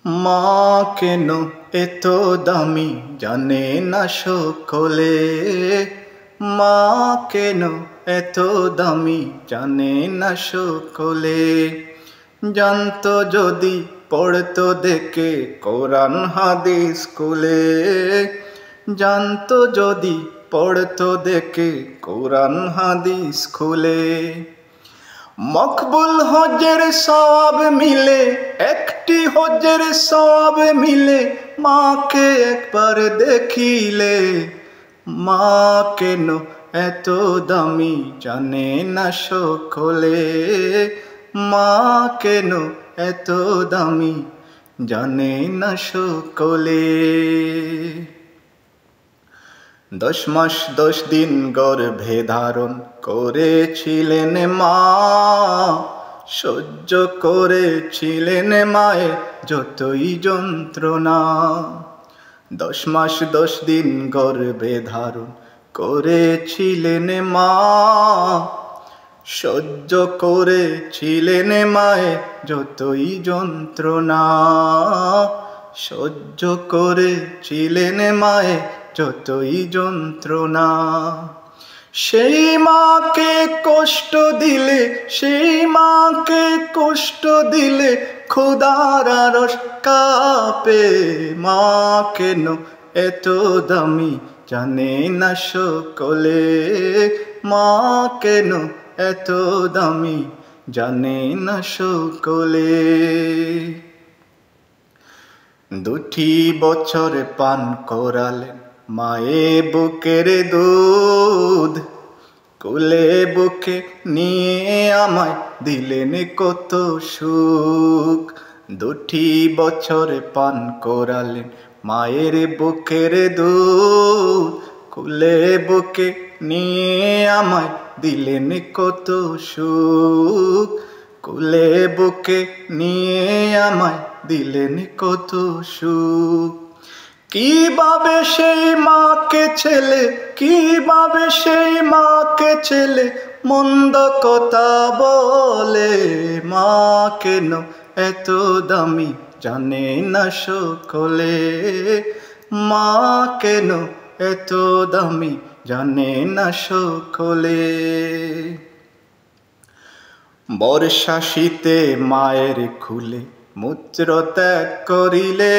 মা কেন এত দামি জানে না সকলে। মা কেন এত দামি জানে না সকলে। জানতো যদি পড়তো দেখে কোরআন হাদিস খুলে। জানতো যদি পড়তো দেখে কোরআন হাদিস খুলে। মকবুল হজের সওয়াব মিলে, একটি হজের সওয়াব মিলে মাকে একবার দেখিলে। মা কেন এত দামি জানে না সকলে। মা কেন এত দামি জানে না সকলে। 10 মাস 10 দিন গর্ভে ধারণ করেছিলেন মা। সহ্য করেছিলেন মায়ের যতই যন্ত্রণা। 10 মাস 10 দিন গর্ভে ধারণ করেছিলেন মা। সহ্য করেছিলেন মায়ের যতই যন্ত্রণা। সহ্য করেছিলেন মায়ের যতই যন্ত্রণা। সেই মাকে কষ্ট দিলে, সেই মাকে কষ্ট দিলে খোদার আরশ কাঁপে। মা কেন এত দামি জানে না সকলে। মা কেন এত দামি জানে না সকলে। 2টি বছর পান করালেন মায়ে বুকের দুধ। কোলে বুকে নিয়ে আমায় দিলেন কত সুখ। 2টি বছর পান করালেন মায়ের বুকের দুধ। কোলে বুকে নিয়ে আমায় দিলেন কত সুখ। কোলে বুকে নিয়ে আমায় দিলেন কত সুখ। কিভাবে সেই মাকে ছেলে, কিভাবে সেই মাকে ছেলে মন্দ কথা বলে। মা কেন এত দামি জানে না সকলে। মা কেন এত দামি জানে না সকলে। বর্ষা শীতে মায়ের খুলে মূত্র ত্যাগ করিলে।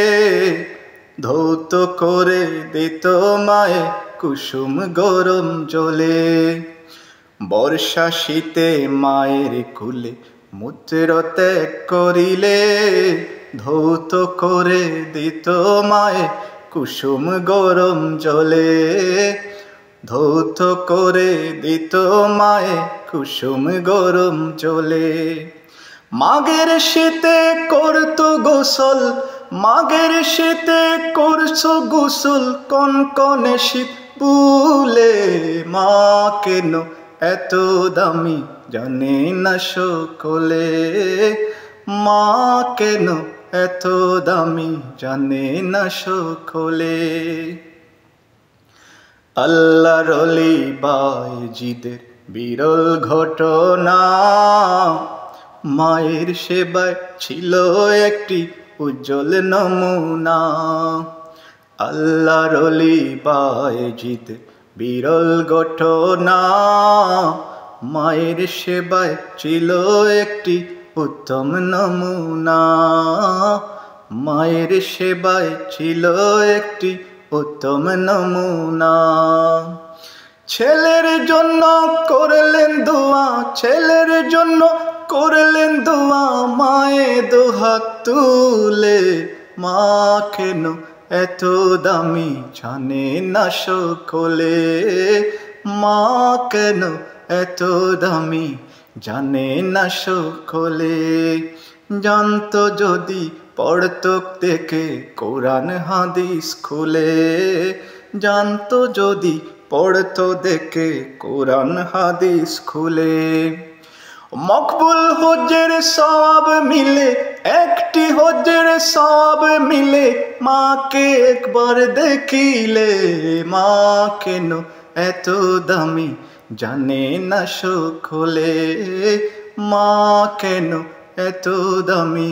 ধৌত করে দিত মায়ে কুসুম গরম জলে। বর্ষা শীতে মায়ের খুলে মূত্র ত্যাগ করিলে। ধৌত করে দিত মায়ে কুসুম গরম জলে। ধৌত করে দিত মায়ে কুসুম গরম জলে। মাঘের শীতে করতো গোসল, মাঘের শীতে করছো গোসল কনকনে শীত বুলে। মা কেন এত দামি জানে না সকলে। মা কেন এত দামি জানে না সকলে। আল্লাহর ওলি বায়েজিদের বিরল ঘটনা। মায়ের সেবায় ছিল একটি উজ্জ্বল নমুনা। আল্লাহর ওলি বায়েজিদের বিরল ঘটনা। মায়ের সেবায় ছিল একটি উত্তম নমুনা। মায়ের সেবায় ছিল একটি উত্তম নমুনা। ছেলের জন্য করলেন দোয়া, ছেলের জন্য করলেন দোয়া মায়ে দুহাত তুলে। মা কেন এত দামি জানে না সকলে। মা কেন এত দামি জানে না সকলে। জানতো যদি পড়তো দেখে কোরআন হাদিস খুলে। জানতো যদি পড়তো দেখে কোরআন হাদিস খুলে। মকবুল হজের সওয়াব মিলে, একটি হজের সওয়াব মিলে মাকে একবার দেখিলে। মা কেন এত দামি জানে না সকলে। মা কেন এত দামি